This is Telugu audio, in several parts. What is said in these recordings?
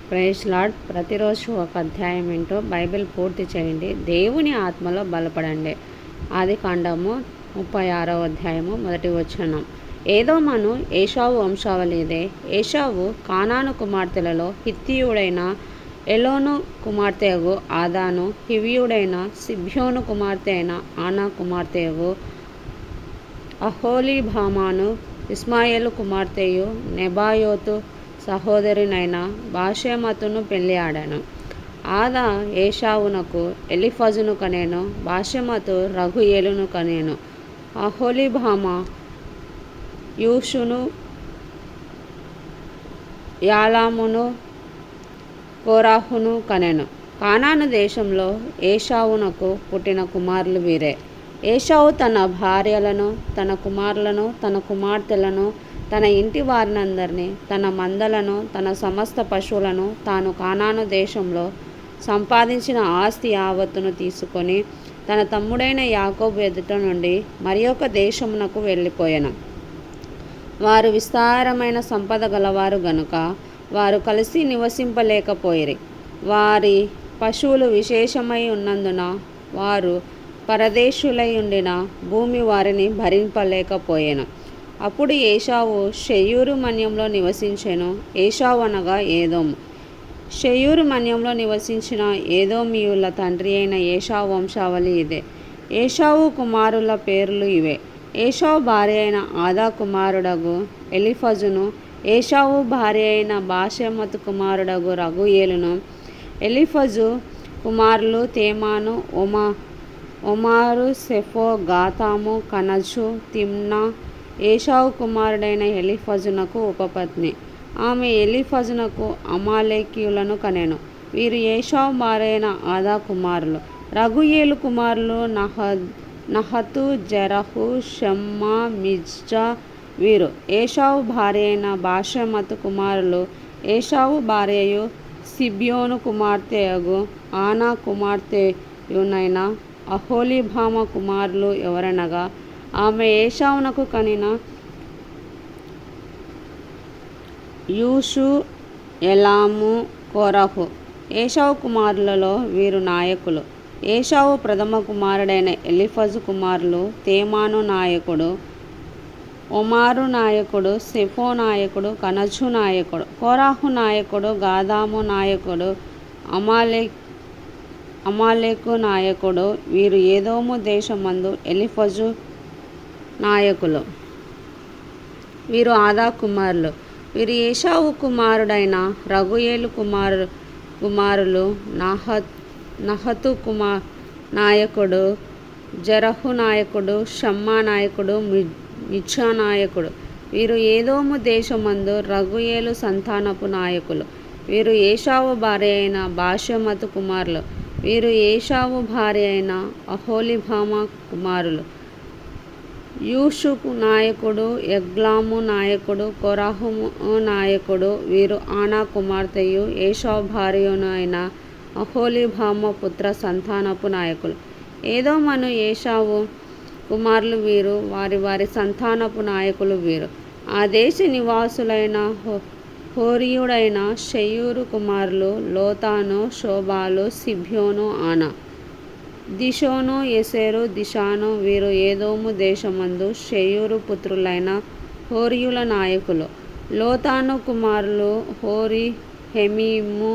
Praise lord. ప్రతిరోజు ఒక అధ్యాయం వింటూ బైబిల్ పూర్తి చేయండి. దేవుని ఆత్మలో బలపడండి. ఆదికాండము 36వ అధ్యాయము 1వ వచనం. ఏదోమను ఏశావు వంశావళి ఇదే. ఏశావు కానాను కుమార్తెలలో హిత్తీయుడైన ఎలోను కుమార్తెయగు ఆదాను, హివ్వీయుడైన సిబ్యోను కుమార్తె అయిన ఆనా కుమార్తెయగు అహోలీబామాను, ఇస్మాయేలు కుమార్తెయు నెబాయోతు సహోదరినైన బాషెమతును పెళ్లి ఆడాను. ఆదా ఏశావునకు ఎలీఫజును కనెను. బాషెమతు రగుయేలును కనెను. అహోలీబామ యూషును, యాలామును, కోరాహును కనెను. కానాను దేశంలో ఏశావునకు పుట్టిన కుమారులు వీరే. ఏశావు తన భార్యలను, తన కుమారులను, తన కుమార్తెలను, తన ఇంటి వారినందరినీ, తన మందలను, తన సమస్త పశువులను, తాను కానాను దేశంలో సంపాదించిన ఆస్తి యావత్తును తీసుకొని తన తమ్ముడైన యాకోబు ఎదుట నుండి మరియొక దేశమునకు వెళ్ళిపోయెను. వారు విస్తారమైన సంపద గలవారు గనుక వారు కలిసి నివసింపలేకపోయిరి. వారి పశువులు విశేషమై ఉన్నందున వారు పరదేశులై ఉండిన భూమి వారిని భరింపలేకపోయెను. అప్పుడు ఏశావు షెయూరు మన్యంలో నివసించెను. ఏశావు అనగా ఏదోము. షెయూరు మన్యంలో నివసించిన ఏదోమీయుల తండ్రి అయిన ఏశావు వంశావళి ఇదే. ఏశావు కుమారుల పేర్లు ఇవే. ఏశావు భార్య అయిన ఆదా కుమారుడగు ఎలీఫజును, ఏశావు భార్య అయిన బాషెమతు కుమారుడగు రగుయేలును. ఎలీఫజు కుమారులు తేమాను, ఒమారు, సెఫో, గాతాము, కనజు, తిమ్నా. ఏశావు కుమారుడైన ఎలీఫజునకు ఉపపత్ని. ఆమె ఎలీఫజునకు అమాలేకీయులను కనెను. వీరు ఏశావు భార్య అయిన ఆదా కుమారులు. రగుయేలు కుమారులు నహతు, జెరహు, షమ్మా, మిజ్జా. వీరు ఏశావు భార్య అయిన బాషెమతు కుమారులు. ఏశావు భార్యయు సిబ్యోను కుమార్తెయగు ఆనా కుమార్తెయునైన అహోలీబామ కుమారులు ఎవరనగా ఆమె ఏశావునకు కనిన యూషు, ఎలాము, కోరహు. ఏశావు కుమారులలో వీరు నాయకులు. ఏశావు ప్రథమ కుమారుడైన ఎలీఫజు కుమారులు తేమాను నాయకుడు, ఒమారు నాయకుడు, సెఫో నాయకుడు, కనజు నాయకుడు, కోరాహు నాయకుడు, గాదాము నాయకుడు, అమాలేకు నాయకుడు. వీరు ఏదోము దేశమందు ఎలీఫజు నాయకులు. వీరు ఆదా కుమారులు. వీరు ఏశావు కుమారుడైన రగుయేలు కుమారులు. నహతు నాయకుడు, జెరహు నాయకుడు, షమ్మా నాయకుడు, మిజ్జా నాయకుడు. వీరు ఏదోము దేశమందు రగుయేలు సంతానపు నాయకులు. వీరు ఏశావు భార్య అయిన బాషెమతు కుమారులు. వీరు ఏశావు భార్య అయిన అహోలీబామ కుమారులు. యూషు నాయకుడు, ఎగ్లాము నాయకుడు, కోరాహు నాయకుడు. వీరు ఆనా కుమార్తెయు ఏశావు భార్యను అయిన అహోలీబామ పుత్ర సంతానపు నాయకులు. ఏదోమను ఏశావు కుమారులు వీరు. వారి వారి సంతానపు నాయకులు వీరు. ఆ దేశ నివాసులైన హోరీయుడైన షెయూరు కుమారులు లోతాను, శోబాలు, సిబ్యోను, ఆనా. దిషోను, ఎసెరు, దిషాను. వీరు ఏదోము దేశమందు షెయూరు పుత్రులైన హోరీయుల నాయకులు. లోతాను కుమారులు హోరీ, హెమీము.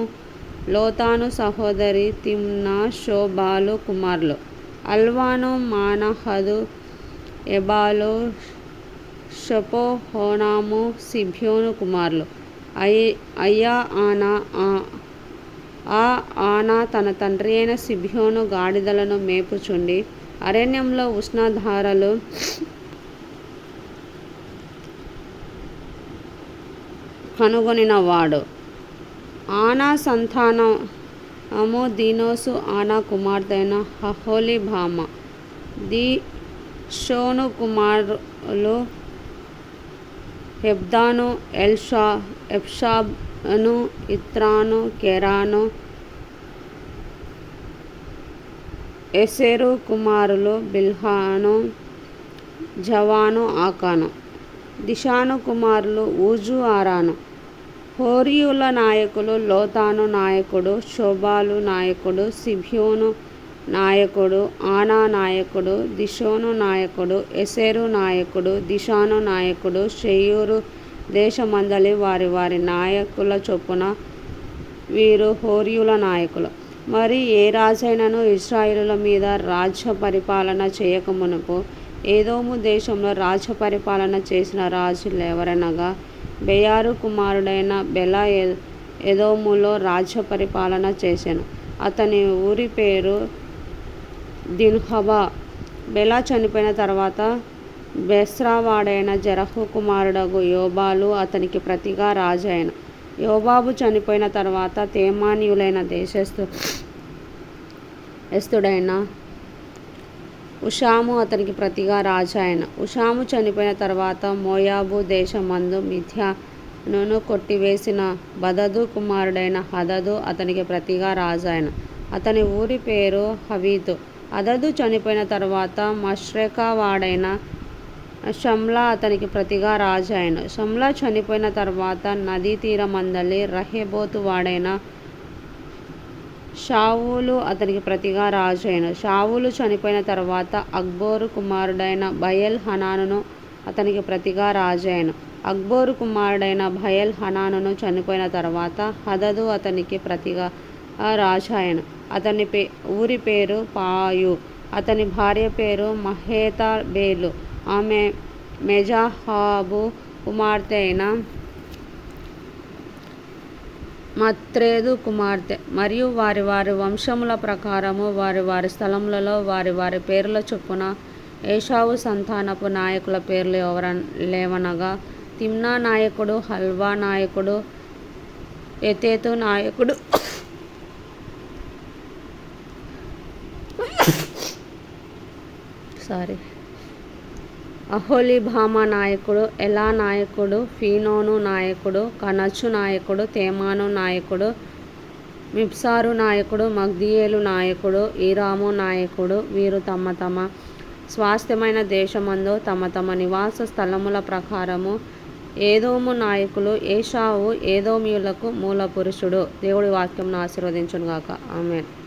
లోతాను సహోదరి తిమ్నా, శోబాలు కుమారులు అల్వాను, మానహదు, ఎబాలు, షపోహోనాము. సిబ్యోను కుమారులు అయ్యా, ఆనా. ఆనా తన తండ్రి అయిన సిబ్యోను గాడిదలను మేపుచుండి అరణ్యంలో ఉష్ణధారలు కనుగొనినవాడు. ఆనా సంతానము దీనోసు, ఆనా కుమార్తె అయిన అహోలీబామ. దిషోను కుమారులు హెబ్దాను, ఎప్షాను, ఇత్రాను, కెరాను. ఎసెరు కుమారులు బిల్హాను, జవాను, ఆకాను. దిషాను కుమారులు ఊజు, ఆరాను. హోరీయుల నాయకులు లోతాను నాయకుడు, శోబాలు నాయకుడు, సిబ్యోను నాయకుడు, ఆనా నాయకుడు, దిషోను నాయకుడు, ఎసెరు నాయకుడు, దిషాను నాయకుడు, షెయూరు దేశమందలి వారి వారి నాయకుల చొప్పున వీరు హోరీయుల నాయకులు. మరి ఏ రాజైనను ఇశ్రాయేలుల మీద రాజ్య పరిపాలన చేయకమునుపు ఏదోము దేశంలో రాజ్య పరిపాలన చేసిన రాజులు ఎవరనగా బెయారు కుమారుడైన బెల ఎదోములో రాజ్య పరిపాలన చేసెను. అతని ఊరి పేరు దిన్హబా. బెల చనిపోయిన తర్వాత బెస్రావాడైన జెరహు కుమారుడగు యోబాలు అతనికి ప్రతిగా రాజైన. యోబాబు చనిపోయిన తర్వాత తేమానీయులైన దేశస్థుడైన ఉషాము అతనికి ప్రతిగా రాజైన. ఉషాము చనిపోయిన తర్వాత మోయాబు దేశమందు మిథ్యానును కొట్టివేసిన బదదు కుమారుడైన హదదు అతనికి ప్రతిగా రాజైన. అతని ఊరి పేరు హవీతు. హదదు చనిపోయిన తర్వాత మష్రేకా వాడైన షమ్లా అతనికి ప్రతిగా రాజైన. షమ్లా చనిపోయిన తర్వాత నదీ తీరమందలి రహెబోతు వాడైన షావూలు అతనికి ప్రతిగా రాజైన. షావూలు చనిపోయిన తర్వాత అక్బోరు కుమారుడైన బయల్ హనానును అతనికి ప్రతిగా రాజైన. అక్బోరు కుమారుడైన బయల్ హనానును చనిపోయిన తర్వాత హదదు అతనికి ప్రతిగా రాజైన. అతని ఊరి పేరు పాయు. అతని భార్య పేరు మహేతబేలు. ఆమె మెజాహాబు కుమార్తె అయిన మత్రేదు కుమార్తె. మరియు వారి వారి వంశముల ప్రకారము వారి వారి స్థలములలో వారి వారి పేర్ల చొప్పున ఏశావు సంతానపు నాయకుల పేర్లు లేవనగా తిమ్నా నాయకుడు, హల్వా నాయకుడు, ఎతేతు నాయకుడు, అహోలీబామా నాయకుడు, ఎలా నాయకుడు, ఫీనోను నాయకుడు, కనచు నాయకుడు, తేమాను నాయకుడు, మిబ్సారు నాయకుడు, మగ్దీయేలు నాయకుడు, ఈరాము నాయకుడు. వీరు తమ తమ స్వాస్థ్యమైన దేశమందు తమ తమ నివాస స్థలముల ప్రకారము ఏదోము నాయకులు. ఏశావు ఏదోమీయులకు మూల పురుషుడు. దేవుడి వాక్యంను ఆశీర్వదించును గాక. ఆమేన్.